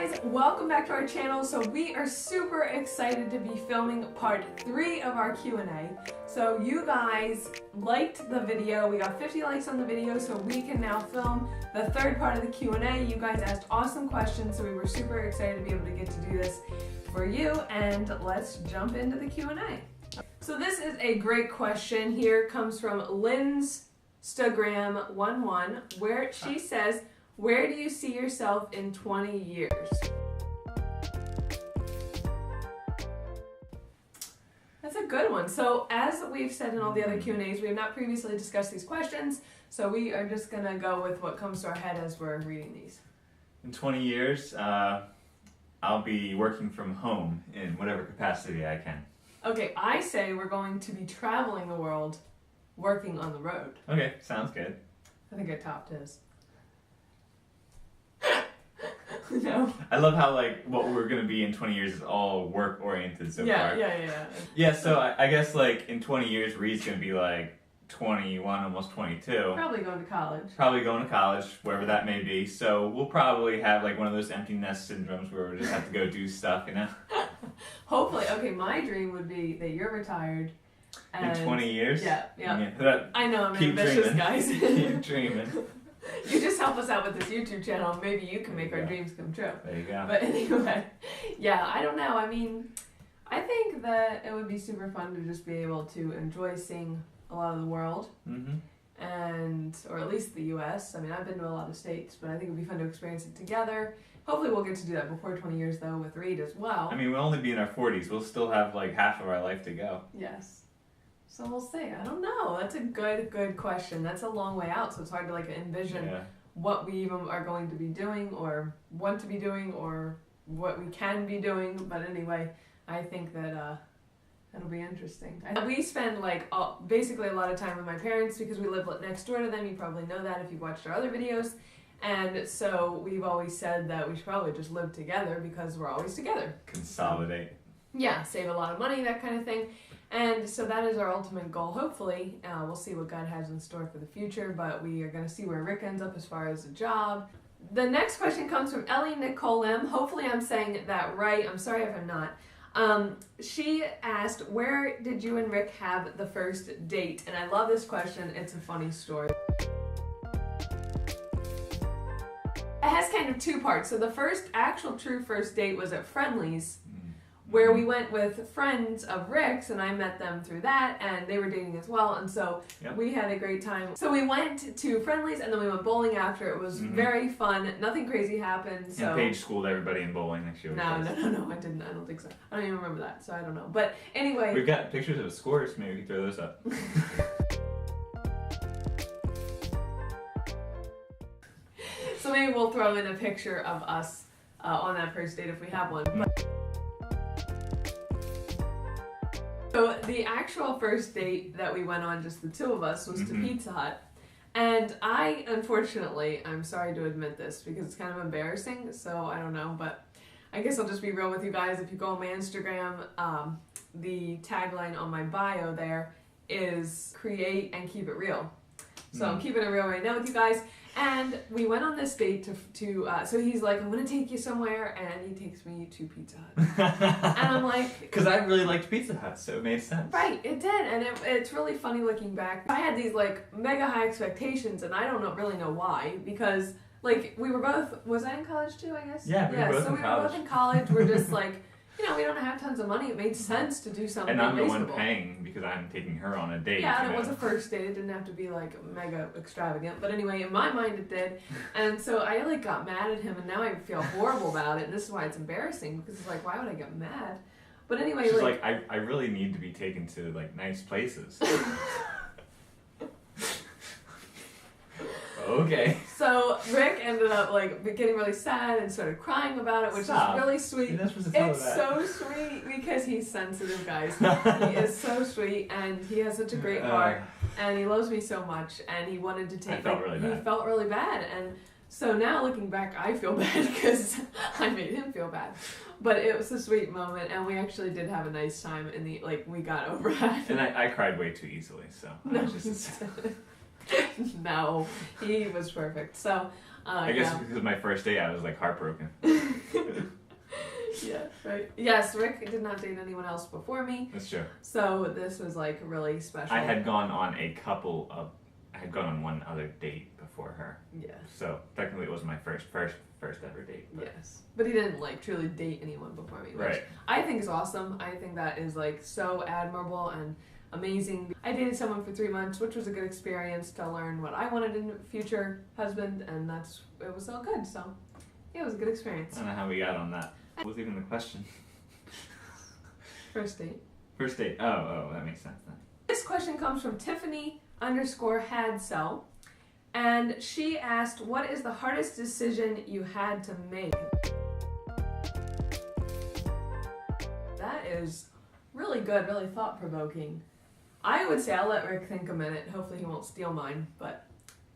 guys, welcome back to our channel. So we are super excited to be filming part 3 of our Q&A. So you guys liked the video, we got 50 likes on the video, so we can now film the third part of the Q&A. You guys asked awesome questions, so we were super excited to be able to get to do this for you, and let's jump into the Q&A. So this is a great question. Here comes from Lynnstagram11, where she says, where do you see yourself in 20 years? That's a good one. So as we've said in all the other Q&As, we have not previously discussed these questions, so we are just going to go with what comes to our head as we're reading these. In 20 years, I'll be working from home in whatever capacity I can. Okay, I say we're going to be traveling the world, working on the road. Okay, sounds good. I think I topped his. No. I love how what we're gonna be in 20 years is all work oriented so far. Yeah. So I guess in 20 years Reed's gonna be 21, almost 22. Probably going to college. Probably going to college, wherever that may be. So we'll probably have one of those empty nest syndromes where we just have to go do stuff, you know? Hopefully. Okay, my dream would be that you're retired. And in 20 years? Yeah. I know, I'm keep ambitious, dreaming. guys. Keep dreaming. You just help us out with this YouTube channel. Maybe you can make our dreams come true. There you go. But anyway, yeah, I don't know. I mean, I think that it would be super fun to just be able to enjoy seeing a lot of the world. And, or at least the U.S. I mean, I've been to a lot of states, but I think it would be fun to experience it together. Hopefully we'll get to do that before 20 years, though, with Reed as well. I mean, we'll only be in our 40s. We'll still have half of our life to go. Yes. So we'll see. I don't know. That's a good question. That's a long way out, so it's hard to envision what we even are going to be doing or want to be doing or what we can be doing. But anyway, I think that it'll be interesting. We spend basically a lot of time with my parents because we live next door to them. You probably know that if you've watched our other videos. And so we've always said that we should probably just live together because we're always together. Consolidate. Yeah, save a lot of money, that kind of thing. And so that is our ultimate goal, hopefully. We'll see what God has in store for the future, but we are going to see where Rick ends up as far as a job. The next question comes from Ellie Nicole M. Hopefully I'm saying that right. I'm sorry if I'm not. She asked, where did you and Rick have the first date? And I love this question. It's a funny story. It has kind of two parts. So the true first date was at Friendly's, where we went with friends of Rick's, and I met them through that, and they were dating as well, and so we had a great time. So we went to Friendly's, and then we went bowling after. It was very fun. Nothing crazy happened. So and Paige schooled everybody in bowling next year. No, I didn't. I don't think so. I don't even remember that, so I don't know. But anyway. We've got pictures of scores. Maybe we can throw those up. So maybe we'll throw in a picture of us on that first date if we have one. So the actual first date that we went on, just the two of us, was to Pizza Hut. And unfortunately, I'm sorry to admit this because it's kind of embarrassing, so I don't know, but I guess I'll just be real with you guys. If you go on my Instagram, the tagline on my bio there is create and keep it real. So I'm keeping it real right now with you guys. And we went on this date so he's like, I'm going to take you somewhere, and he takes me to Pizza Hut. And I'm like... Because I really liked Pizza Hut, so it made sense. Right, it did, and it's really funny looking back. I had these mega high expectations, and I don't really know why, because we were both... Was I in college too, I guess? Yeah, we were both in college. We're just we don't have tons of money. It made sense to do something reasonable. And I'm reasonable. the one paying because I'm taking her on a date. Yeah, and it was a first date. It didn't have to be mega extravagant. But anyway, in my mind it did. And so I got mad at him, and now I feel horrible about it. And this is why it's embarrassing, because it's why would I get mad? But anyway, she's I really need to be taken to nice places. Okay. So Rick ended up getting really sad and started crying about it, which is really sweet. You're not supposed to tell it's that. So sweet because he's sensitive, guys. He is so sweet, and he has such a great heart, and he loves me so much, and he wanted to take. I felt really bad. He felt really bad, and so now looking back, I feel bad because I made him feel bad. But it was a sweet moment, and we actually did have a nice time. In the we got over it. And I cried way too easily, so no, no, he was perfect. So I guess because my first day I was heartbroken. Right. Yes, Rick did not date anyone else before me. That's true. So this was like really special. I had gone on one other date before her. Yes. So technically it was my first ever date. But. Yes. But he didn't like truly date anyone before me, which right. I think is awesome. I think that is like so admirable and amazing. I dated someone for 3 months, which was a good experience to learn what I wanted in a future husband, and it was so good. So yeah, it was a good experience. I don't know how we got on that. What was even the question? First date. First date. Oh, that makes sense then. This question comes from Tiffany_Hadsell, and she asked, what is the hardest decision you had to make? That is really good, really thought-provoking. I would say, I'll let Rick think a minute. Hopefully he won't steal mine, but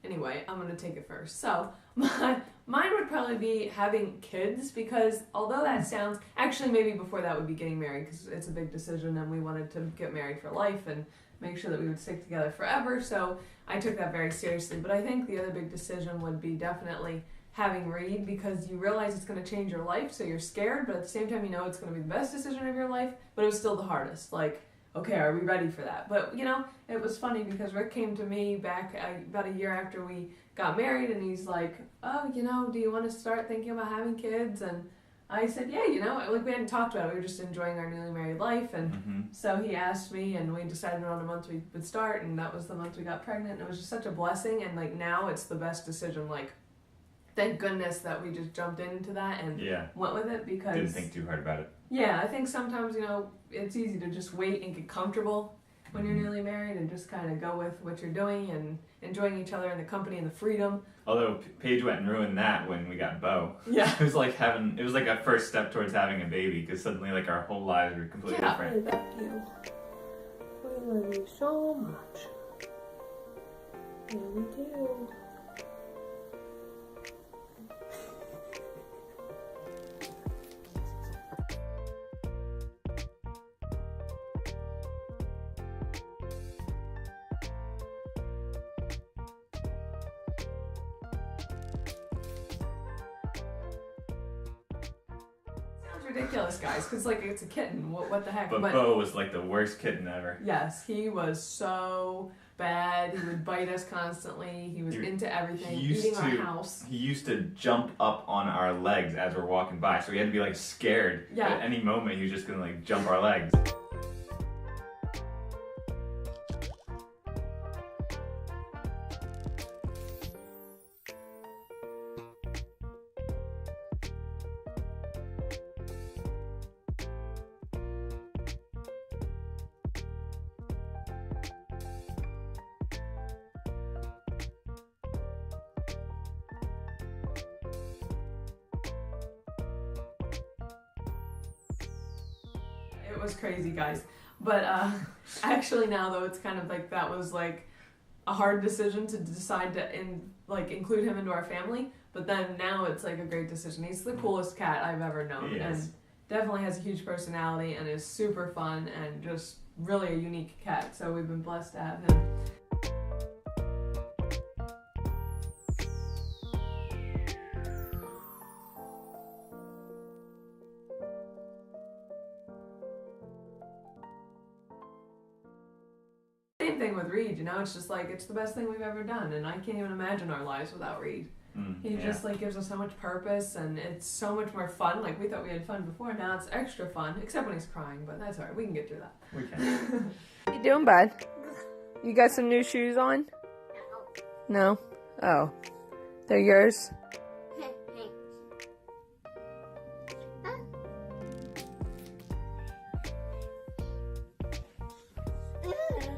anyway, I'm going to take it first. So, mine would probably be having kids, because although that sounds, actually maybe before that would be getting married, because it's a big decision and we wanted to get married for life and make sure that we would stick together forever, so I took that very seriously. But I think the other big decision would be definitely having Reed, because you realize it's going to change your life, so you're scared, but at the same time you know it's going to be the best decision of your life, but it was still the hardest. Like, okay, are we ready for that? But, it was funny because Rick came to me back about a year after we got married, and he's like, oh, do you want to start thinking about having kids? And I said, yeah, like we hadn't talked about it. We were just enjoying our newly married life. And so he asked me, and we decided on a month we would start, and that was the month we got pregnant. And it was just such a blessing. And like now it's the best decision. Like, thank goodness that we just jumped into that and went with it, because didn't think too hard about it. Yeah, I think sometimes, it's easy to just wait and get comfortable when you're newly married and just kind of go with what you're doing and enjoying each other and the company and the freedom. Although Paige went and ruined that when we got Beau. Yeah. It was like a first step towards having a baby, because suddenly like our whole lives were completely different. Thank you. We love you so much. Yeah, we do. Ridiculous, guys, because like it's a kitten. What the heck? But Beau was like the worst kitten ever. Yes, he was so bad. He would bite us constantly. He was into everything, eating our house. He used to jump up on our legs as we're walking by, so we had to be like scared. Yeah. At any moment he was just gonna like jump our legs. It was crazy, guys. But actually now, though, it's kind of like that was like a hard decision to decide to include him into our family. But then now it's like a great decision. He's the coolest cat I've ever known. And definitely has a huge personality and is super fun and just really a unique cat. So we've been blessed to have him. Same thing with Reed, it's just like it's the best thing we've ever done, and I can't even imagine our lives without Reed. He just like gives us so much purpose, and it's so much more fun. Like we thought we had fun before, now it's extra fun, except when he's crying, but that's alright, we can get through that. We can. What you doing, bud? You got some new shoes on? No? Oh. They're yours?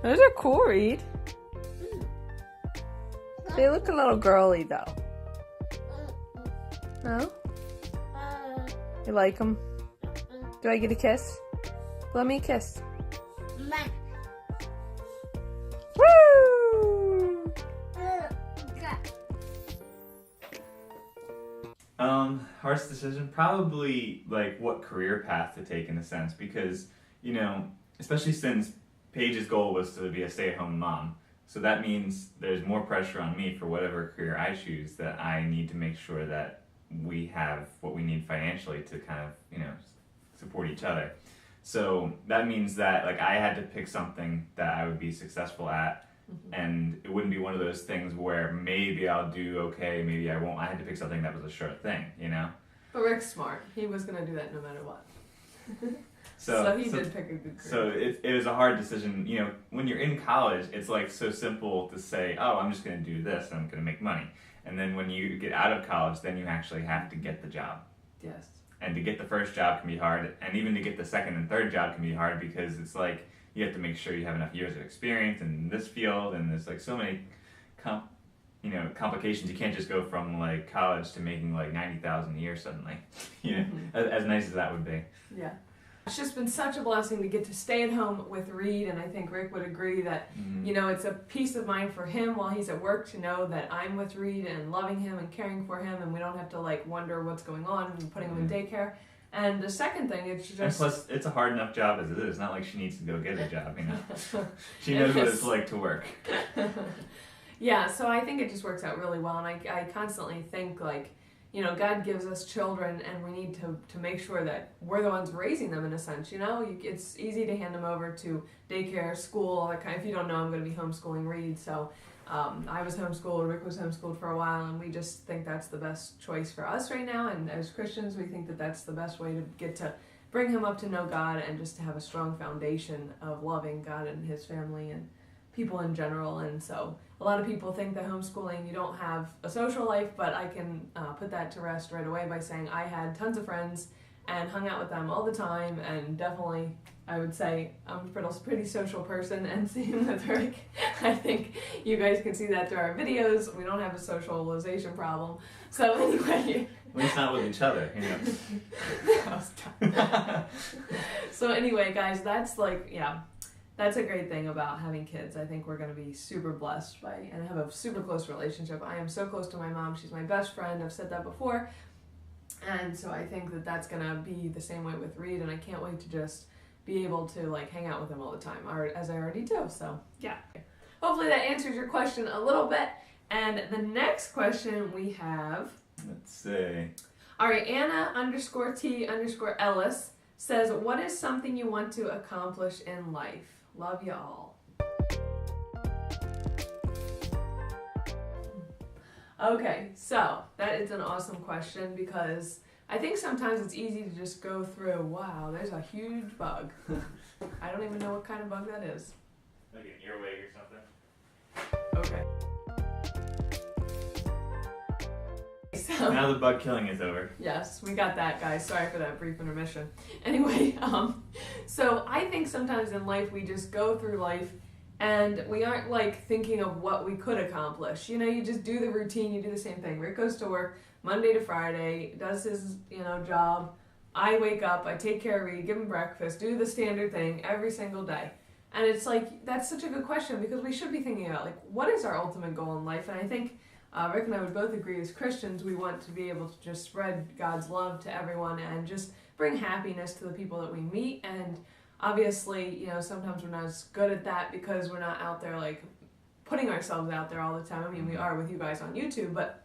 Those are cool, Reed. They look a little girly, though. No? You like them? Do I get a kiss? Let me a kiss. Woo! Hardest decision, probably like what career path to take in a sense, because, especially since Paige's goal was to be a stay-at-home mom. So that means there's more pressure on me for whatever career I choose, that I need to make sure that we have what we need financially to kind of, support each other. So that means that like I had to pick something that I would be successful at, and it wouldn't be one of those things where maybe I'll do okay, maybe I won't. I had to pick something that was a sure thing, you know? But Rick's smart. He was going to do that no matter what. So he did pick a good career. So it was a hard decision. You know, when you're in college, it's like so simple to say, oh, I'm just going to do this and I'm going to make money. And then when you get out of college, then you actually have to get the job. Yes. And to get the first job can be hard. And even to get the second and third job can be hard because it's like you have to make sure you have enough years of experience in this field. And there's like so many complications. You can't just go from like college to making like $90,000 a year suddenly. You know, as nice as that would be. Yeah. It's just been such a blessing to get to stay at home with Reed, and I think Rick would agree that, you know, it's a peace of mind for him while he's at work to know that I'm with Reed and loving him and caring for him, and we don't have to like wonder what's going on and putting him in daycare. And the second thing, it's just... And plus, it's a hard enough job as it is. It's not like she needs to go get a job, you know. She knows what it's like to work. Yeah, so I think it just works out really well, and I constantly think like, you know, God gives us children, and we need to make sure that we're the ones raising them in a sense, you know? It's easy to hand them over to daycare, school, all that kind of, if you don't know, I'm going to be homeschooling Reed, so I was homeschooled, Rick was homeschooled for a while, and we just think that's the best choice for us right now, and as Christians, we think that that's the best way to get to bring him up to know God and just to have a strong foundation of loving God and his family and people in general. And so a lot of people think that homeschooling, you don't have a social life, but I can put that to rest right away by saying I had tons of friends and hung out with them all the time, and definitely I would say I'm a pretty social person, and same with Rick. I think you guys can see that through our videos. We don't have a socialization problem. So anyway... At least not with each other, you know. So anyway, guys, that's like, yeah, that's a great thing about having kids. I think we're going to be super blessed by, and have a super close relationship. I am so close to my mom. She's my best friend. I've said that before. And so I think that that's going to be the same way with Reed, and I can't wait to just be able to like hang out with him all the time, as I already do. So yeah, hopefully that answers your question a little bit. And the next question we have, let's see. All right, Anna_T_Ellis says, what is something you want to accomplish in life? Love you all. Okay, so that is an awesome question, because I think sometimes it's easy to just go through, wow, there's a huge bug. I don't even know what kind of bug that is. Like an earwig or something? Okay. So, now the bug killing is over. Yes, we got that, guys. Sorry for that brief intermission. Anyway, so I think sometimes in life we just go through life and we aren't like thinking of what we could accomplish. You know, you just do the routine, you do the same thing. Rick goes to work Monday to Friday, does his, job. I wake up, I take care of Reed, give him breakfast, do the standard thing every single day. And it's like, that's such a good question, because we should be thinking about like, what is our ultimate goal in life? And I think Rick and I would both agree, as Christians, we want to be able to just spread God's love to everyone and just bring happiness to the people that we meet. And obviously, sometimes we're not as good at that because we're not out there like putting ourselves out there all the time. I mean, we are with you guys on YouTube, but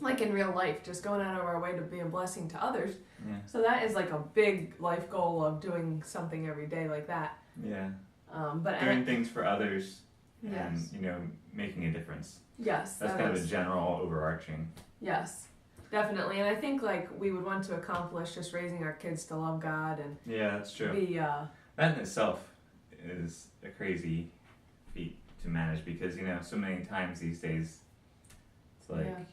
like in real life, just going out of our way to be a blessing to others. Yeah. So that is like a big life goal of doing something every day like that. Yeah. But doing things for others and, yes. Making a difference. Yes. That's kind of a general overarching. Yes, definitely. And I think like we would want to accomplish just raising our kids to love God and yeah, that's true. That in itself is a crazy feat to manage, because so many times these days it's like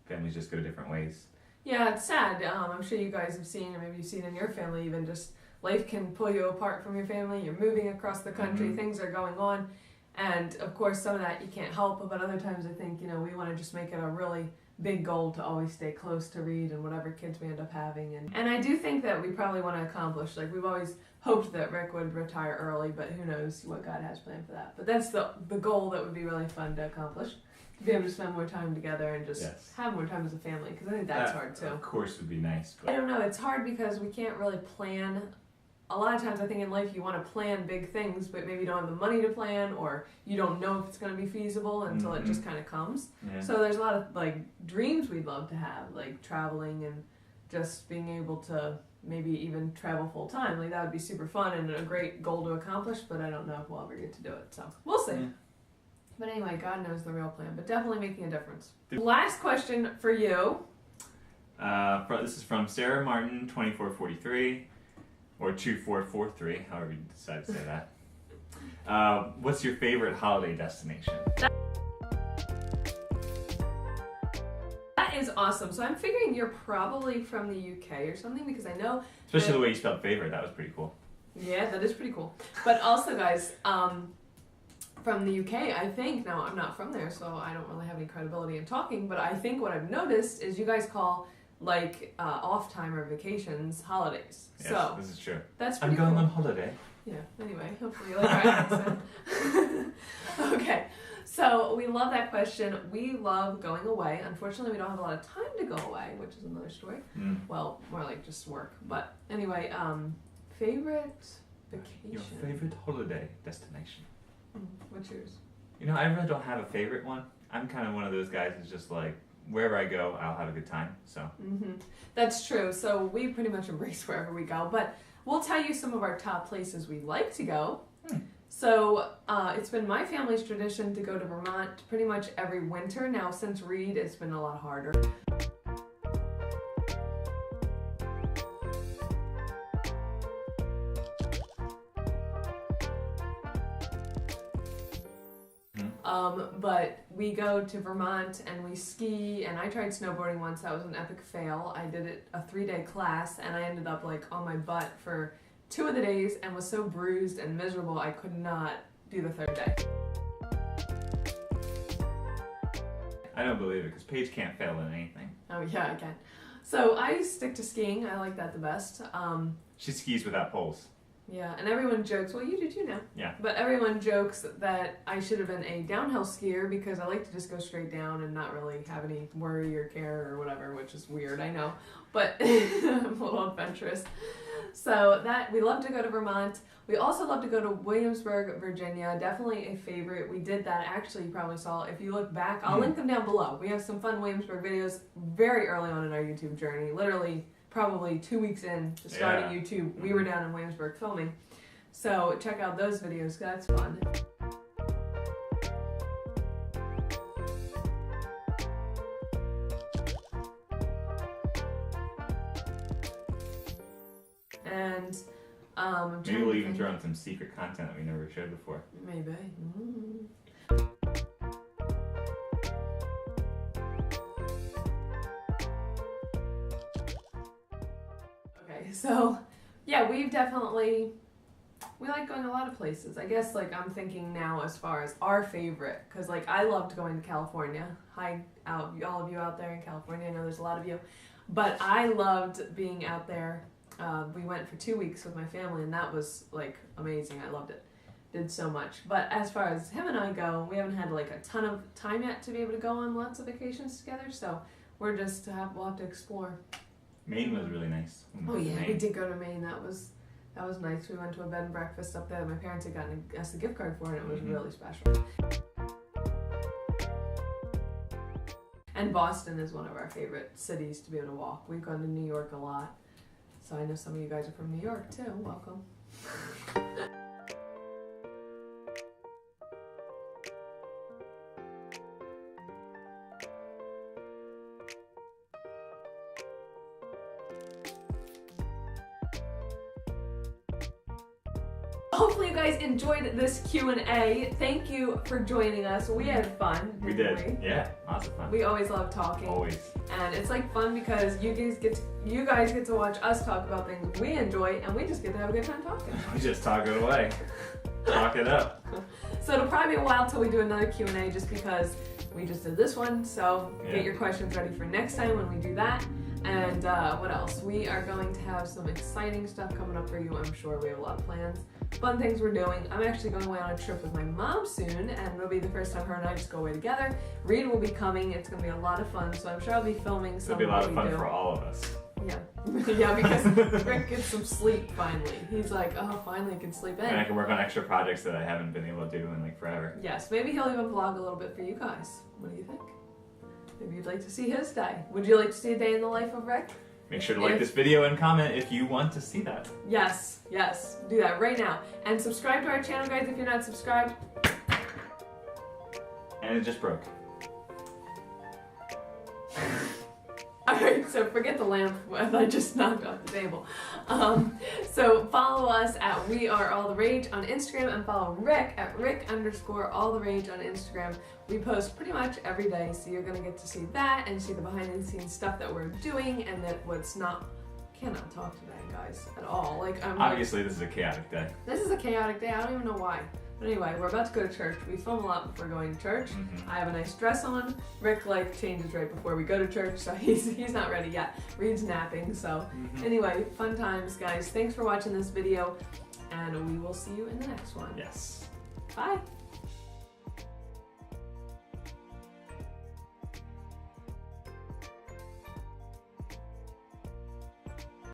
families just go different ways. Yeah, it's sad. I'm sure you guys have seen, or maybe you've seen in your family even, just life can pull you apart from your family. You're moving across the country, things are going on. And of course, some of that you can't help, but other times I think, we want to just make it a really big goal to always stay close to Reed and whatever kids we end up having. And I do think that we probably want to accomplish, like we've always hoped that Rick would retire early, but who knows what God has planned for that. But that's the goal that would be really fun to accomplish, to be able to spend more time together and just have more time as a family, because I think that's hard too. Of course would be nice. But I don't know, it's hard because we can't really plan. A lot of times I think in life you want to plan big things, but maybe you don't have the money to plan, or you don't know if it's going to be feasible until it just kind of comes. Yeah. So there's a lot of like dreams we'd love to have, like traveling and just being able to maybe even travel full time. Like that would be super fun and a great goal to accomplish, but I don't know if we'll ever get to do it. So we'll see. Yeah. But anyway, God knows the real plan, but definitely making a difference. Last question for you. This is from Sarah Martin, 2443, or 2443, however you decide to say that. What's your favorite holiday destination? That is awesome. So I'm figuring you're probably from the UK or something, because I know... Especially the way you spelled favorite, that was pretty cool. Yeah, that is pretty cool. But also, guys, from the UK, I think, now I'm not from there, so I don't really have any credibility in talking, but I think what I've noticed is you guys call, like, off time or vacations holidays. Yes, so this is true. That's pretty I'm going cool. on holiday. Yeah, anyway, hopefully you like our accent. Okay, so we love that question. We love going away. Unfortunately, we don't have a lot of time to go away, which is another story. Well, more like just work. But anyway, favorite vacation? Your favorite holiday destination? What's yours? You know, I really don't have a favorite one. I'm kind of one of those guys who's just like, wherever I go, I'll have a good time. So. That's true. So we pretty much embrace wherever we go. But we'll tell you some of our top places we like to go. So it's been my family's tradition to go to Vermont pretty much every winter. Now, since Reed, it's been a lot harder. But we go to Vermont and we ski, and I tried snowboarding once. That was an epic fail. I did it a 3-day class, and I ended up like on my butt for 2 of the days and was so bruised and miserable I could not do the 3rd day. I don't believe it, because Paige can't fail in anything. Oh yeah, I can. So I stick to skiing. I like that the best. She skis without poles. Yeah, and everyone jokes, well, you do too now. Yeah. But everyone jokes that I should have been a downhill skier because I like to just go straight down and not really have any worry or care or whatever, which is weird, I know. But I'm a little adventurous. So that, we love to go to Vermont. We also love to go to Williamsburg, Virginia. Definitely a favorite. We did that, actually, you probably saw. If you look back, I'll link them down below. We have some fun Williamsburg videos very early on in our YouTube journey. Literally, probably 2 weeks in to starting YouTube, we were down in Williamsburg filming. So check out those videos, that's fun. And maybe we'll even throw in some secret content that we never showed before. Maybe. Okay, so yeah, we like going a lot of places. I guess like I'm thinking now as far as our favorite, because like I loved going to California. Hi, all of you out there in California. I know there's a lot of you, but I loved being out there. We went for 2 weeks with my family, and that was like amazing. I loved it. Did so much. But as far as him and I go, we haven't had like a ton of time yet to be able to go on lots of vacations together. So we're just we'll have to explore. Maine was really nice. Oh yeah, we did go to Maine. That was nice. We went to a bed and breakfast up there that my parents had gotten us a gift card for, and it was really special. And Boston is one of our favorite cities to be able to walk. We've gone to New York a lot. So I know some of you guys are from New York too. Welcome. Hopefully you guys enjoyed this Q&A. Thank you for joining us. We had fun. We did. Yeah, lots of fun. We always love talking. Always. And it's like fun because you guys get to watch us talk about things we enjoy, and we just get to have a good time talking. We just talk it away. Talk it up. So it'll probably be a while till we do another Q&A just because we just did this one. So get your questions ready for next time when we do that. And what else? We are going to have some exciting stuff coming up for you, I'm sure. We have a lot of plans. Fun things we're doing. I'm actually going away on a trip with my mom soon, and it'll be the first time her and I just go away together. Reed will be coming. It's going to be a lot of fun, so I'm sure I'll be filming some. It'll be a lot of fun for all of us. Yeah. Yeah, because Rick gets some sleep finally. He's like, oh, finally I can sleep in. And I can work on extra projects that I haven't been able to do in like forever. Yes, maybe he'll even vlog a little bit for you guys. What do you think? Maybe you'd like to see his day. Would you like to see a day in the life of Rick? Make sure to like this video and comment if you want to see that. Yes, yes, do that right now. And subscribe to our channel, guys, if you're not subscribed. And it just broke. Alright, so forget the lamp I just knocked off the table. So follow us at We Are All the Rage on Instagram and follow Rick at Rick_All the Rage on Instagram. We post pretty much every day, so you're gonna get to see that and see the behind the scenes stuff that we're doing and that what's not. Cannot talk today, guys, at all. Obviously, this is a chaotic day. This is a chaotic day. I don't even know why. But anyway, we're about to go to church. We film a lot before going to church. I have a nice dress on. Rick changes right before we go to church, so he's not ready yet. Reed's napping, so anyway, fun times, guys. Thanks for watching this video, and we will see you in the next one. Yes. Bye.